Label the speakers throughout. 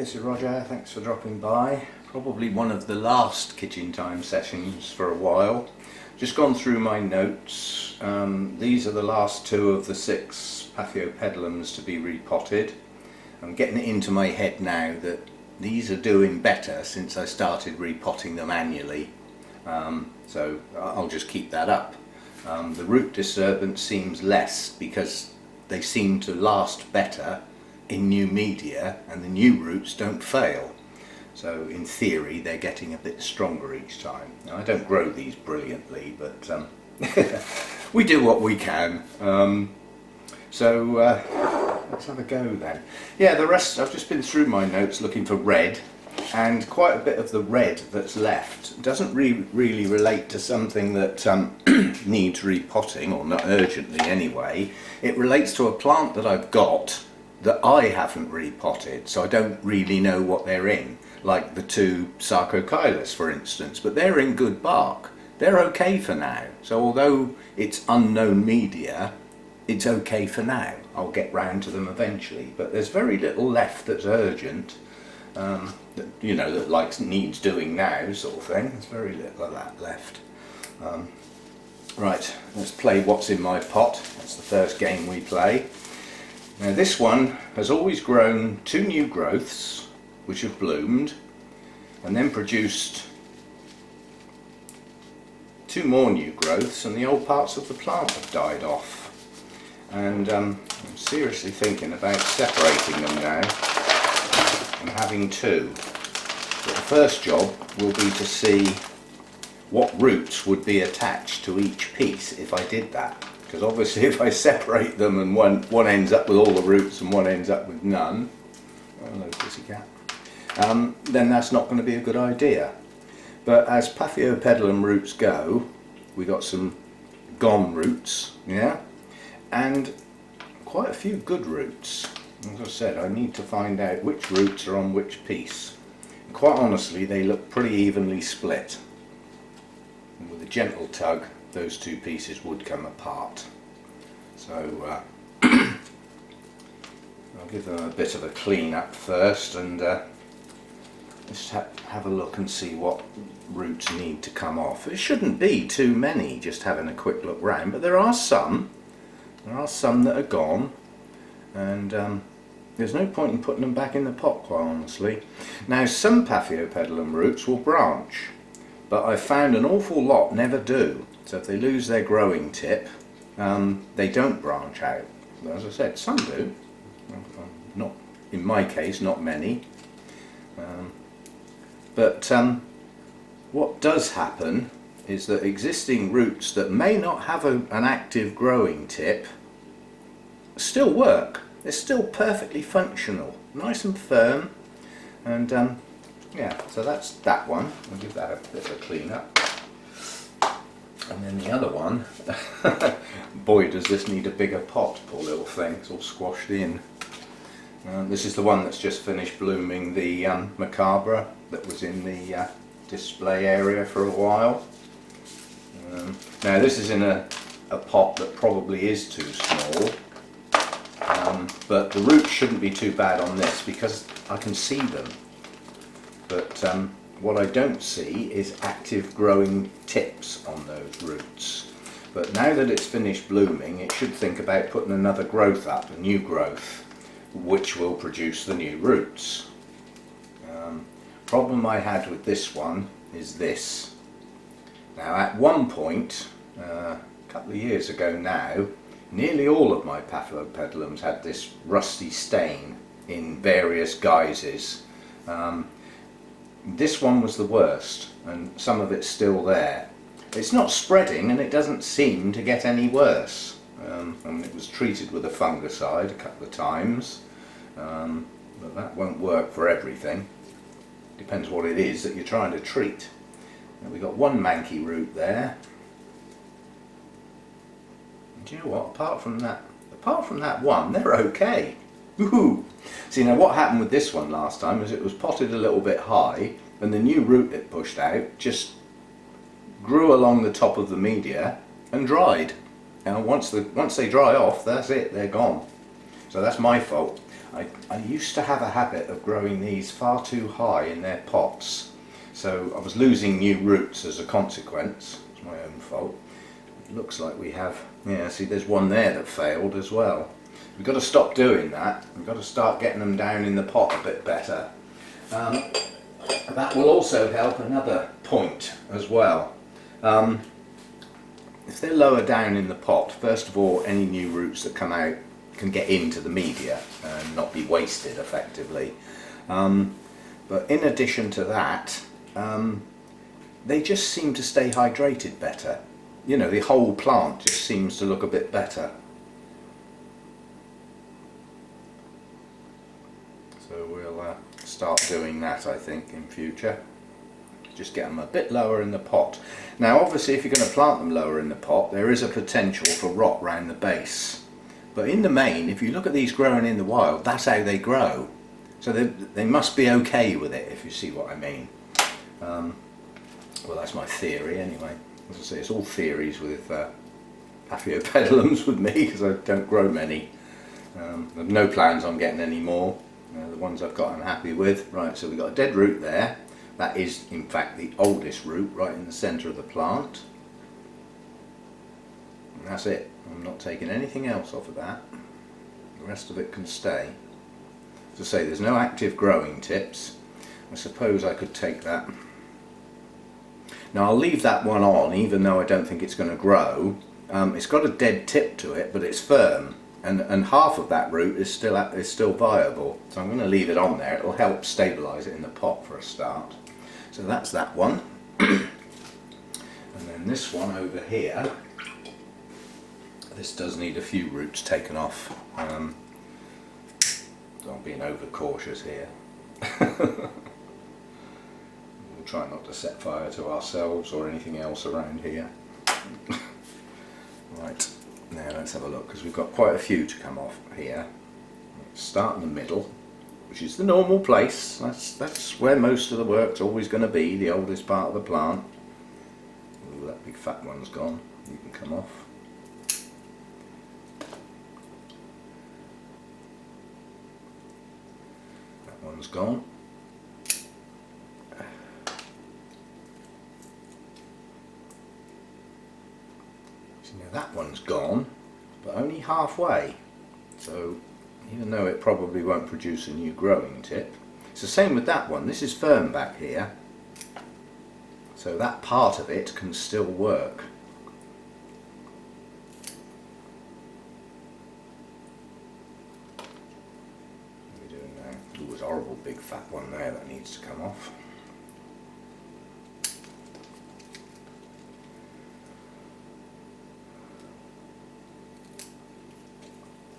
Speaker 1: this is Roger, thanks for dropping by. Probably one of the last kitchen time sessions for a while. Just gone through my notes. These are the last two of the 6 Paphiopedilums to be repotted. I'm getting it into my head now that these are doing better since I started repotting them annually. So I'll just keep that up. The root disturbance seems less because they seem to last better in new media and the new roots don't fail. So in theory they're getting a bit stronger each time. Now, I don't grow these brilliantly, but we do what we can. Let's have a go then. Yeah, the rest, I've just been through my notes looking for red, and quite a bit of the red that's left doesn't really relate to something that needs repotting, or not urgently anyway. It relates to a plant that I've got that I haven't repotted, so I don't really know what they're in, like the 2 Sarcochilus for instance, but they're in good bark. They're okay for now, so although it's unknown media, it's okay for now. I'll get round to them eventually, but there's very little left that's urgent, that, you know, that needs doing now sort of thing. There's very little of that left. Right, let's play what's in my pot. That's the first game we play. Now this one has always grown 2 new growths which have bloomed and then produced 2 more new growths, and the old parts of the plant have died off. And I'm seriously thinking about separating them now and having 2. But the first job will be to see what roots would be attached to each piece if I did that. Because obviously if I separate them and one ends up with all the roots and one ends up with none, hello pussycat, then that's not going to be a good idea. But as Paphiopedilum roots go, we got some gone roots, yeah, and quite a few good roots. As I said, I need to find out which roots are on which piece. And quite honestly, they look pretty evenly split. And with a gentle tug, those 2 pieces would come apart. So I'll give them a bit of a clean up first, and just have a look and see what roots need to come off. It shouldn't be too many, just having a quick look round, but there are some that are gone, and there's no point in putting them back in the pot, quite honestly. Now some Paphiopedilum roots will branch, but I've found an awful lot never do. So if they lose their growing tip, they don't branch out. As I said, some do. Not in my case, not many. But what does happen is that existing roots that may not have an active growing tip still work. They're still perfectly functional, nice and firm, and yeah, so that's that one. I'll give that a bit of a clean up. And then the other one, boy does this need a bigger pot, poor little thing, it's all squashed in. This is the one that's just finished blooming, the macabre that was in the display area for a while. Now this is in a pot that probably is too small, but the roots shouldn't be too bad on this because I can see them. But what I don't see is active growing tips on those roots. But now that it's finished blooming, it should think about putting another growth up, a new growth, which will produce the new roots. Problem I had with this one is this. Now at one point, a couple of years ago now, nearly all of my Paphiopedilums had this rusty stain in various guises. This one was the worst, and some of it's still there. It's not spreading and it doesn't seem to get any worse. It was treated with a fungicide a couple of times, but that won't work for everything. Depends what it is that you're trying to treat. Now we've got one manky root there. And do you know what? Apart from that one, they're okay. Woohoo! See, now what happened with this one last time is it was potted a little bit high, and the new root it pushed out just grew along the top of the media and dried. Now once they dry off, that's it, they're gone. So that's my fault. I used to have a habit of growing these far too high in their pots, so I was losing new roots as a consequence. It's my own fault. It looks like we have, yeah, see there's one there that failed as well. We've got to stop doing that. We've got to start getting them down in the pot a bit better. That will also help another point as well. If they're lower down in the pot, first of all, any new roots that come out can get into the media and not be wasted effectively. But in addition to that, they just seem to stay hydrated better. You know, the whole plant just seems to look a bit better. So we'll start doing that, I think, in future. Just get them a bit lower in the pot. Now obviously if you're going to plant them lower in the pot, there is a potential for rot round the base. But in the main, if you look at these growing in the wild, that's how they grow. So they must be okay with it, if you see what I mean. Well, that's my theory anyway. As I say, it's all theories with Paphiopedilums with me, because I don't grow many. I have no plans on getting any more. The ones I've got I'm happy with. Right, so we've got a dead root there. That is in fact the oldest root right in the centre of the plant. And that's it. I'm not taking anything else off of that. The rest of it can stay. As I say, there's no active growing tips. I suppose I could take that. Now I'll leave that one on, even though I don't think it's going to grow. It's got a dead tip to it, but it's firm, and half of that root is still viable. So I'm going to leave it on there. It'll help stabilise it in the pot for a start. So that's that one. And then this one over here. This does need a few roots taken off. I'm being overcautious here. We'll try not to set fire to ourselves or anything else around here. Right, now let's have a look, because we've got quite a few to come off here. Let's start in the middle, which is the normal place. That's where most of the work's always going to be, the oldest part of the plant. Ooh, that big fat one's gone. You can come off. That one's gone. Now that one's gone, but only halfway, so even though it probably won't produce a new growing tip, it's the same with that one. This is firm back here, so that part of it can still work. What are we doing now? Ooh, there's a horrible big fat one there that needs to come off.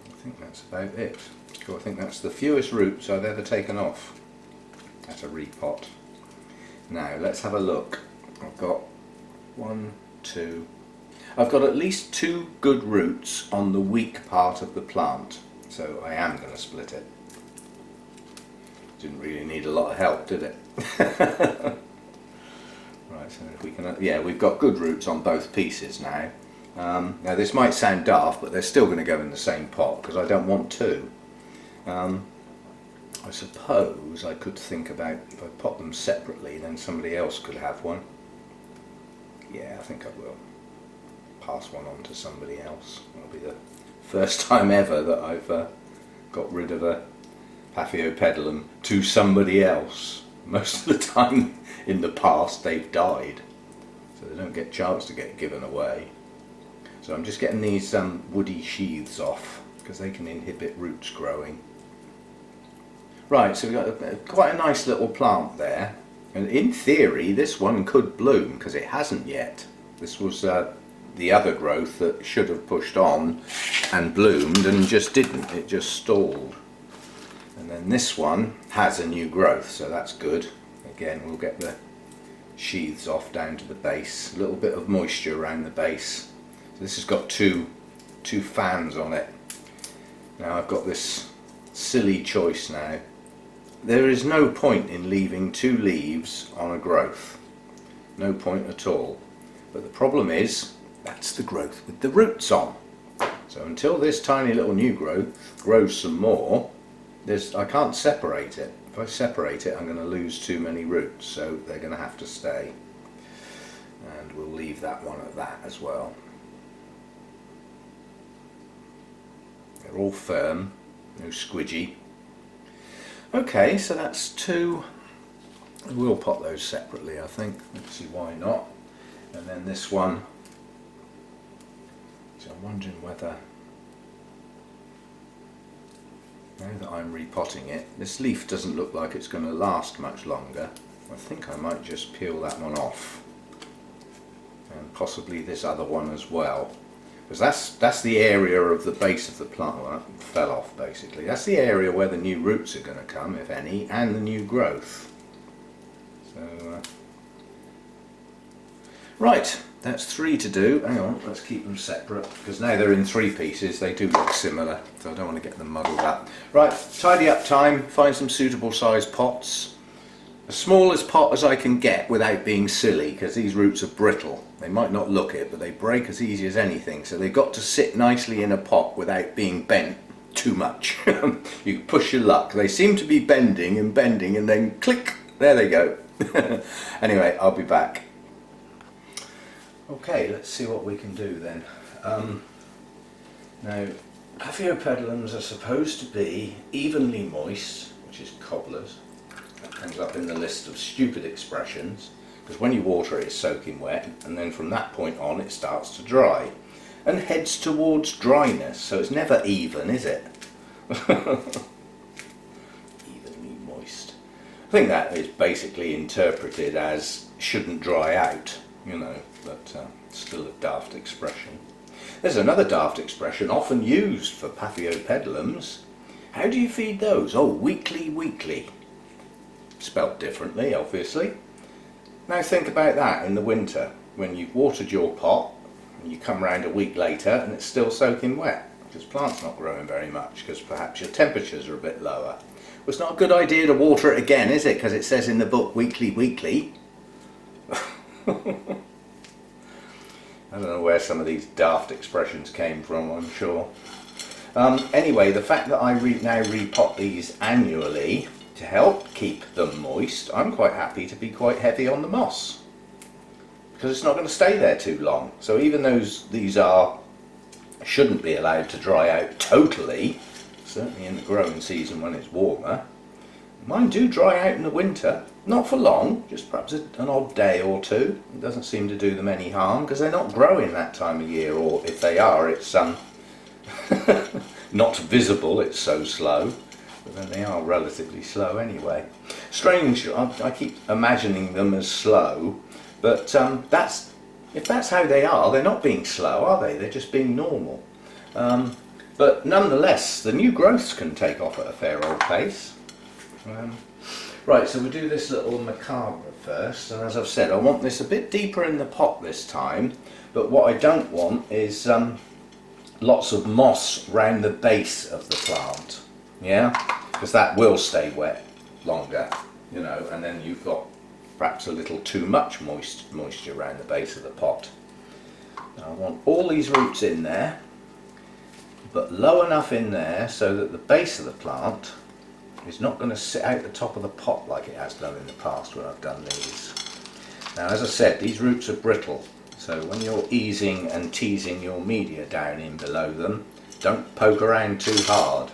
Speaker 1: I think that's about it. So I think that's the fewest roots I've ever taken off at a repot. Now let's have a look. I've got I've got at least 2 good roots on the weak part of the plant, so I am going to split it. Didn't really need a lot of help, did it? Right, so if we can, yeah, we've got good roots on both pieces now. Now this might sound daft, but they're still going to go in the same pot because I don't want 2. I suppose I could think about, if I pot them separately, then somebody else could have one. Yeah, I think I will. Pass one on to somebody else. It'll be the first time ever that I've got rid of a Paphiopedilum to somebody else. Most of the time in the past they've died, so they don't get a chance to get given away. So I'm just getting these woody sheaths off because they can inhibit roots growing. Right, so we've got quite a nice little plant there, and in theory this one could bloom because it hasn't yet. This was the other growth that should have pushed on and bloomed and just didn't, it just stalled. And then this one has a new growth, so that's good. Again, we'll get the sheaths off down to the base, a little bit of moisture around the base. So this has got two fans on it. Now I've got this silly choice now. There is no point in leaving 2 leaves on a growth. No point at all. But the problem is, that's the growth with the roots on. So until this tiny little new growth grows some more, I can't separate it. If I separate it, I'm going to lose too many roots, so they're going to have to stay. And we'll leave that one at that as well. They're all firm, no squidgy. Okay, so that's 2. We'll pot those separately, I think. Let's see why not. And then this one. So I'm wondering whether, now that I'm repotting it, this leaf doesn't look like it's going to last much longer. I think I might just peel that one off. And possibly this other one as well. Because that's the area of the base of the plant, well, that fell off basically. That's the area where the new roots are going to come, if any, and the new growth. So, right, that's 3 to do. Hang on, let's keep them separate, because now they're in 3 pieces, they do look similar, so I don't want to get them muddled up. Right, tidy up time, find some suitable sized pots. As small as pot as I can get without being silly, because these roots are brittle. They might not look it, but they break as easy as anything, so they've got to sit nicely in a pot without being bent too much. You push your luck. They seem to be bending, and then click, there they go. Anyway, I'll be back. Okay, let's see what we can do then. Now, Paphiopedilums are supposed to be evenly moist, which is cobblers. That comes up in the list of stupid expressions, because when you water it, it's soaking wet, and then from that point on it starts to dry and heads towards dryness, so it's never even, is it? Evenly moist. I think that is basically interpreted as shouldn't dry out, you know, but still a daft expression. There's another daft expression often used for Paphiopedilums. How do you feed those? Oh, weekly, weekly. Spelt differently, obviously. Now think about that in the winter, when you've watered your pot, and you come round a week later and it's still soaking wet, because the plant's not growing very much, because perhaps your temperatures are a bit lower. Well, it's not a good idea to water it again, is it? Because it says in the book, weekly, weekly. I don't know where some of these daft expressions came from, I'm sure. Anyway, the fact that I now repot these annually to help keep them moist, I'm quite happy to be quite heavy on the moss, because it's not going to stay there too long. So even though these shouldn't be allowed to dry out totally, certainly in the growing season when it's warmer, mine do dry out in the winter. Not for long, just perhaps an odd day or two. It doesn't seem to do them any harm, because they're not growing that time of year, or if they are, it's not visible, it's so slow. But then they are relatively slow anyway. Strange, I keep imagining them as slow, but if that's how they are, they're not being slow, are they? They're just being normal. But nonetheless, the new growths can take off at a fair old pace. Right, so we do this little macabre first, and as I've said, I want this a bit deeper in the pot this time, but what I don't want is lots of moss round the base of the plant. Yeah, because that will stay wet longer, you know, and then you've got perhaps a little too much moisture around the base of the pot. Now I want all these roots in there, but low enough in there so that the base of the plant is not going to sit out the top of the pot like it has done in the past when I've done these. Now, as I said, these roots are brittle, so when you're easing and teasing your media down in below them, don't poke around too hard.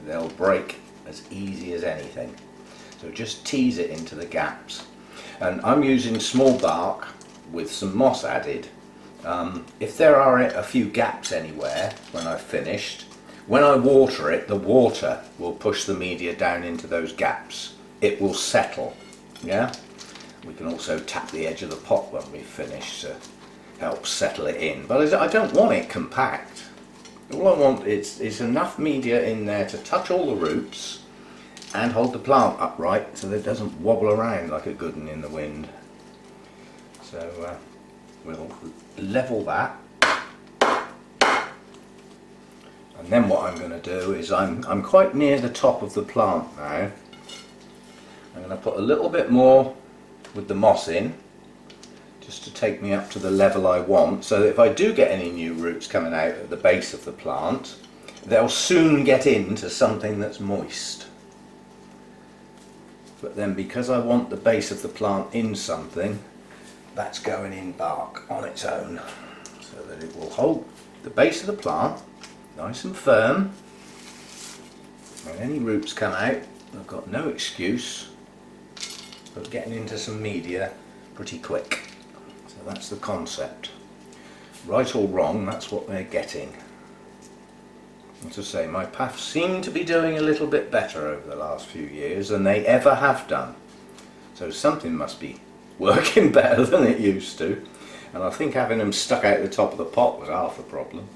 Speaker 1: They'll break as easy as anything. So just tease it into the gaps. And I'm using small bark with some moss added. If there are a few gaps anywhere when I've finished, when I water it, the water will push the media down into those gaps. It will settle. Yeah? We can also tap the edge of the pot when we've finished to help settle it in. But I don't want it compact. All I want is enough media in there to touch all the roots and hold the plant upright so that it doesn't wobble around like a good one in the wind. So we'll level that. And then what I'm going to do is I'm quite near the top of the plant now. I'm going to put a little bit more with the moss in, just to take me up to the level I want, so that if I do get any new roots coming out at the base of the plant, they'll soon get into something that's moist. But then because I want the base of the plant in something, that's going in bark on its own, so that it will hold the base of the plant nice and firm. When any roots come out, I've got no excuse of getting into some media pretty quick. So that's the concept. Right or wrong, that's what they're getting. As I say, my paths seem to be doing a little bit better over the last few years than they ever have done. So something must be working better than it used to. And I think having them stuck out the top of the pot was half the problem.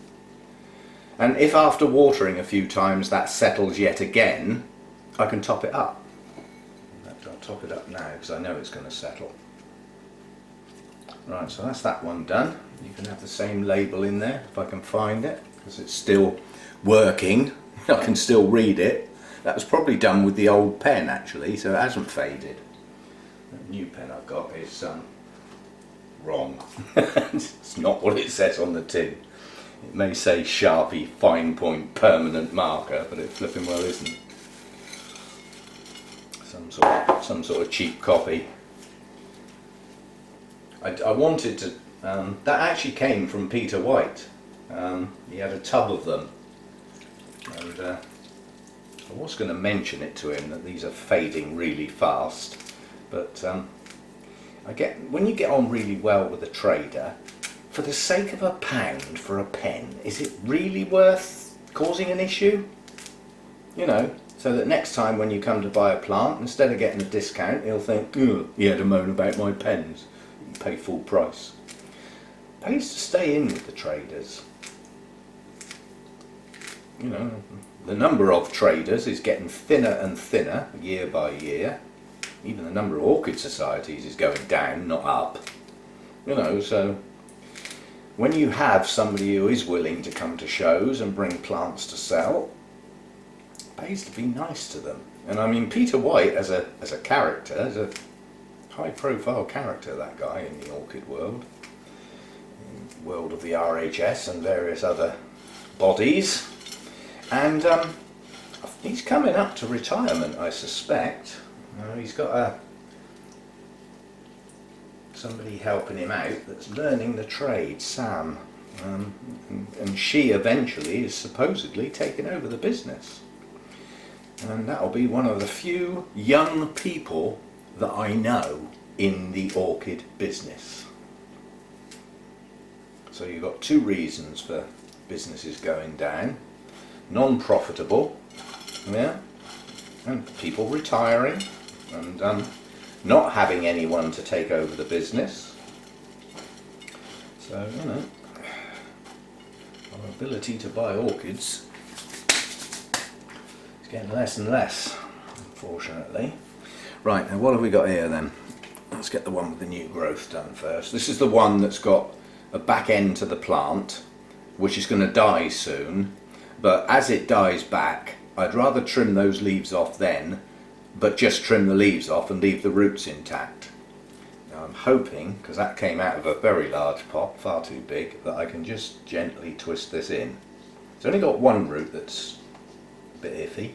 Speaker 1: And if after watering a few times that settles yet again, I can top it up. I'll top it up now because I know it's going to settle. Right, so that's that one done. You can have the same label in there if I can find it, because it's still working. I can still read it. That was probably done with the old pen actually, so it hasn't faded. The new pen I've got is wrong. It's not what it says on the tin. It may say Sharpie fine point permanent marker, but it flipping well isn't. Some sort of cheap copy. I wanted to. That actually came from Peter White. He had a tub of them, and I was going to mention it to him that these are fading really fast. But when you get on really well with a trader, for the sake of £1 for a pen, is it really worth causing an issue? You know, so that next time when you come to buy a plant, instead of getting a discount, he'll think, "Ugh, he had a moan about my pens." You can pay full price. It pays to stay in with the traders. You know, the number of traders is getting thinner and thinner year by year. Even the number of orchid societies is going down, not up. You know, so when you have somebody who is willing to come to shows and bring plants to sell, it pays to be nice to them. And I mean, Peter White as a character, as a high profile character, that guy in the orchid world, in the world of the RHS and various other bodies. And he's coming up to retirement, I suspect. He's got somebody helping him out that's learning the trade, Sam, and she eventually is supposedly taking over the business, and that'll be one of the few young people that I know in the orchid business. So you've got two reasons for businesses going down: non-profitable, yeah, and people retiring, and not having anyone to take over the business. So, you know, our ability to buy orchids is getting less and less, unfortunately. Right, now what have we got here then? Let's get the one with the new growth done first. This is the one that's got a back end to the plant, which is going to die soon, but as it dies back, I'd rather trim those leaves off then, but just trim the leaves off and leave the roots intact. Now I'm hoping, because that came out of a very large pot, far too big, that I can just gently twist this in. It's only got one root that's a bit iffy.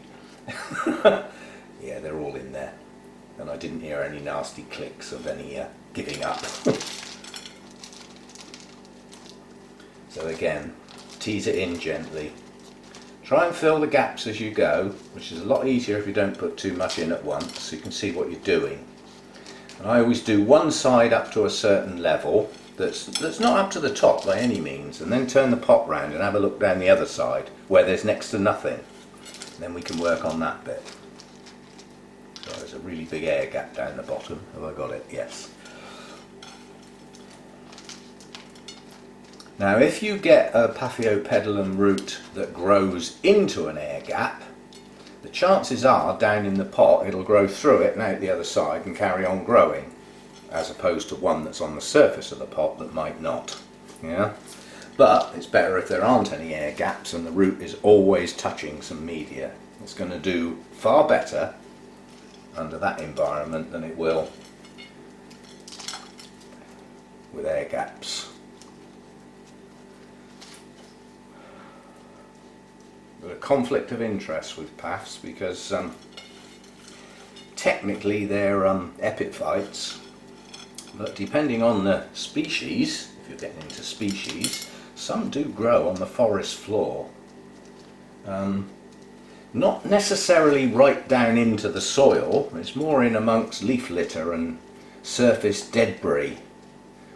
Speaker 1: Yeah, they're all in there. And I didn't hear any nasty clicks of any giving up. So again, tease it in gently. Try and fill the gaps as you go, which is a lot easier if you don't put too much in at once, so you can see what you're doing. And I always do one side up to a certain level that's not up to the top by any means, and then turn the pot round and have a look down the other side where there's next to nothing. And then we can work on that bit. So there's a really big air gap down the bottom. Have I got it? Yes. Now if you get a Paphiopedilum root that grows into an air gap, the chances are down in the pot it'll grow through it and out the other side and carry on growing, as opposed to one that's on the surface of the pot that might not. Yeah? But it's better if there aren't any air gaps and the root is always touching some media. It's going to do far better under that environment than it will with air gaps. But a conflict of interest with paphs because technically they're epiphytes, but depending on the species, if you're getting into species, some do grow on the forest floor. Not necessarily right down into the soil, it's more in amongst leaf litter and surface debris,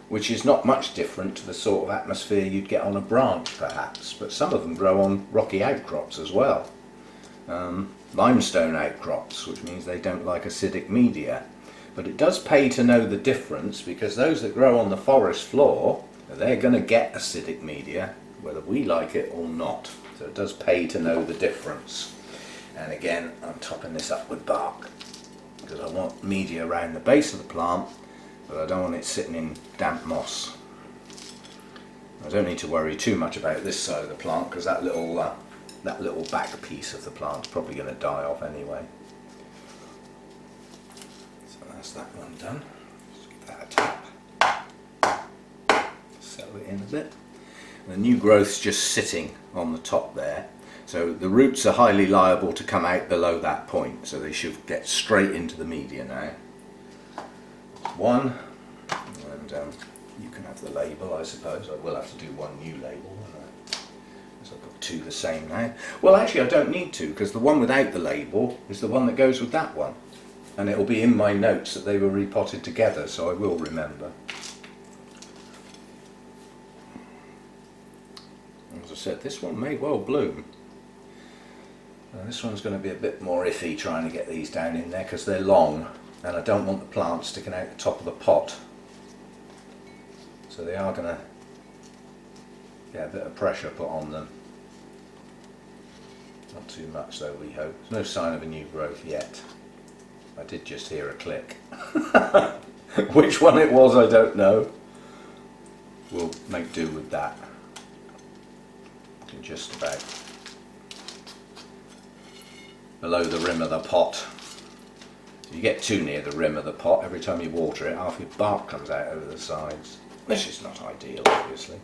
Speaker 1: which is not much different to the sort of atmosphere you'd get on a branch perhaps, but some of them grow on rocky outcrops as well. Limestone outcrops, which means they don't like acidic media. But it does pay to know the difference, because those that grow on the forest floor, they're going to get acidic media, whether we like it or not. So it does pay to know the difference. And again, I'm topping this up with bark, because I want media around the base of the plant, but I don't want it sitting in damp moss. I don't need to worry too much about this side of the plant, because that little back piece of the plant is probably going to die off anyway. So that's that one done. Just give that a tap. Settle it in a bit. And the new growth's just sitting on the top there. So the roots are highly liable to come out below that point, so they should get straight into the media now. One, and you can have the label, I suppose. I will have to do one new label. So I've got two the same now. Well, actually I don't need to, because the one without the label is the one that goes with that one. And it will be in my notes that they were repotted together, so I will remember. As I said, this one may well bloom. Now, this one's going to be a bit more iffy trying to get these down in there, because they're long and I don't want the plant sticking out the top of the pot. So they are going to get a bit of pressure put on them. Not too much though, we hope. There's no sign of a new growth yet. I did just hear a click. Which one it was, I don't know. We'll make do with that. Just about below the rim of the pot. If you get too near the rim of the pot, every time you water it, half your bark comes out over the sides. This is not ideal, obviously.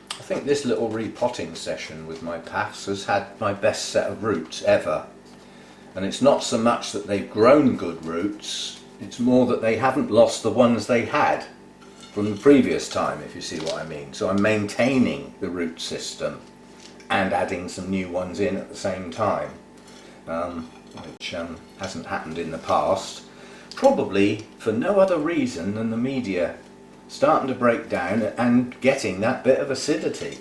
Speaker 1: I think this little repotting session with my paphs has had my best set of roots ever. And it's not so much that they've grown good roots, it's more that they haven't lost the ones they had from the previous time, if you see what I mean. So I'm maintaining the root system and adding some new ones in at the same time, which hasn't happened in the past. Probably for no other reason than the media starting to break down and getting that bit of acidity.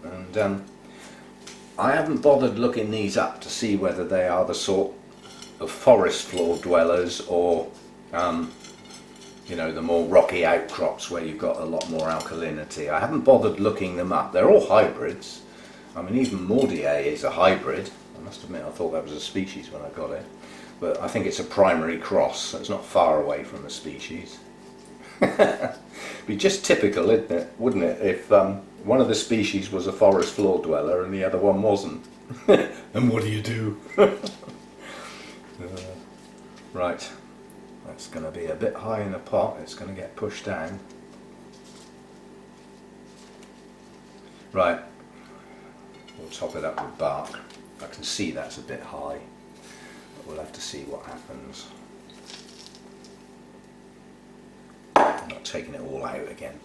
Speaker 1: And I haven't bothered looking these up to see whether they are the sort of forest floor dwellers or you know, the more rocky outcrops where you've got a lot more alkalinity. I haven't bothered looking them up. They're all hybrids. I mean, even Mordier is a hybrid. I must admit I thought that was a species when I got it, but I think it's a primary cross, so it's not far away from the species. Be just typical, wouldn't it, if one of the species was a forest floor dweller and the other one wasn't. And what do you do? Right, that's going to be a bit high in the pot, it's going to get pushed down. Right, we'll top it up with bark. I can see that's a bit high, but we'll have to see what happens. I'm not taking it all out again.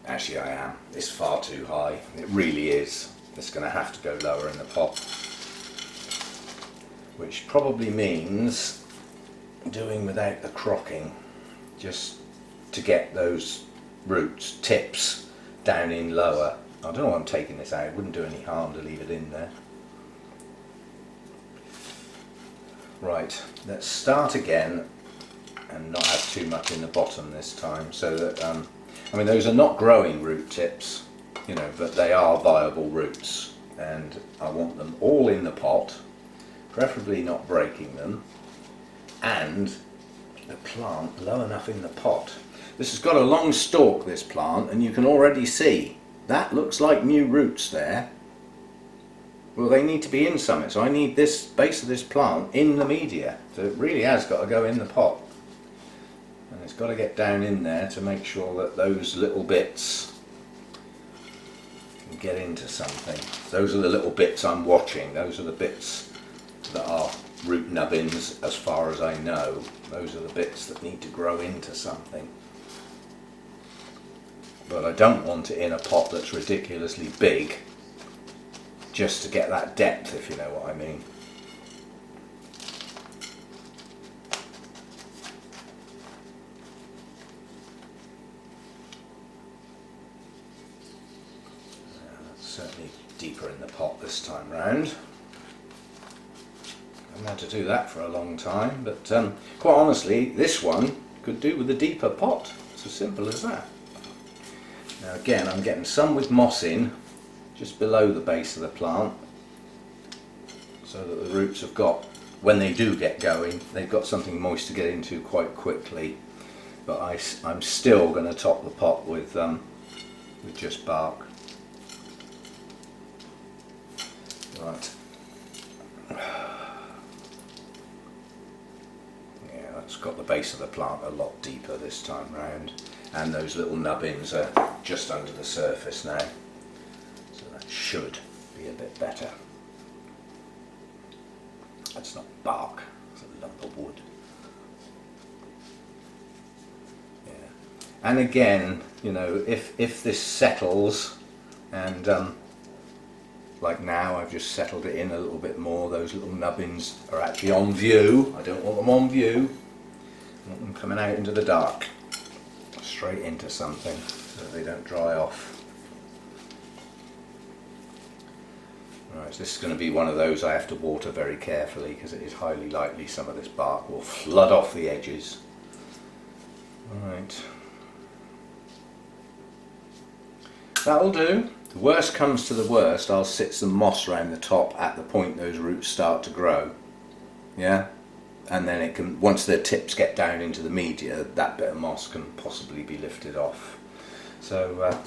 Speaker 1: Actually I am, it's far too high, it really is. It's going to have to go lower in the pot, which probably means doing without the crocking, just to get those roots, tips, down in lower. I don't know why I'm taking this out, it wouldn't do any harm to leave it in there. Right, let's start again and not have too much in the bottom this time, so that, I mean, those are not growing root tips, you know, but they are viable roots, and I want them all in the pot, preferably not breaking them, and the plant low enough in the pot. This has got a long stalk, this plant, and you can already see that looks like new roots there. Well, they need to be in something, so I need this base of this plant in the media, so it really has got to go in the pot. and it's got to get down in there to make sure that those little bits can get into something. Those are the little bits I'm watching. Those are the bits that are root nubbins as far as I know. Those are the bits that need to grow into something. But I don't want it in a pot that's ridiculously big just to get that depth, if you know what I mean. That's certainly deeper in the pot this time round. I haven't had to do that for a long time, but quite honestly this one could do with a deeper pot. It's as simple as that. Now again, I'm getting some with moss in just below the base of the plant, so that the roots have got, when they do get going, they've got something moist to get into quite quickly. But I'm still going to top the pot with just bark. Right. Yeah, that's got the base of the plant a lot deeper this time round, and those little nubbins are just under the surface now, so that should be a bit better. That's not bark, it's a lump of wood. Yeah. And again, you know, if this settles, and like now I've just settled it in a little bit more, those little nubbins are actually on view. I don't want them on view, I want them coming out into the dark, straight into something, so that they don't dry off. Right, so this is going to be one of those I have to water very carefully, because it is highly likely some of this bark will flood off the edges. Right, that'll do. The worst comes to the worst, I'll sit some moss around the top at the point those roots start to grow. Yeah, and then it can, once the tips get down into the media, that bit of moss can possibly be lifted off. So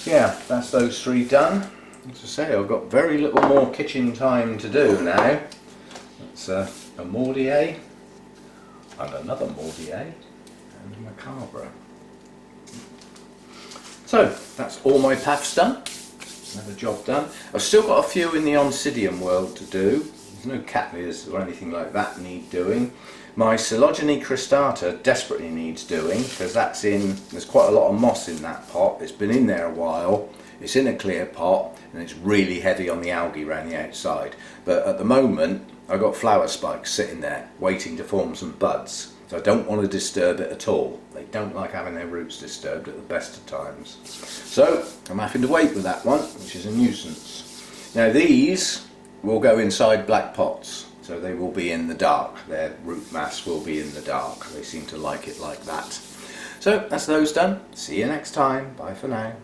Speaker 1: yeah, that's those three done. As I say, I've got very little more kitchen time to do now. That's a Mordier, and another Mordier, and a Macabre. So that's all my paths done. Another job done. I've still got a few in the Oncidium world to do. There's no Cattleyas or anything like that need doing. My Coelogene cristata desperately needs doing, because that's in, there's quite a lot of moss in that pot. It's been in there a while. It's in a clear pot, and it's really heavy on the algae around the outside. But at the moment, I've got flower spikes sitting there, waiting to form some buds. So I don't want to disturb it at all. They don't like having their roots disturbed at the best of times. So I'm having to wait with that one, which is a nuisance. Now these will go inside black pots, so they will be in the dark. Their root mass will be in the dark. They seem to like it like that. So that's those done. See you next time. Bye for now.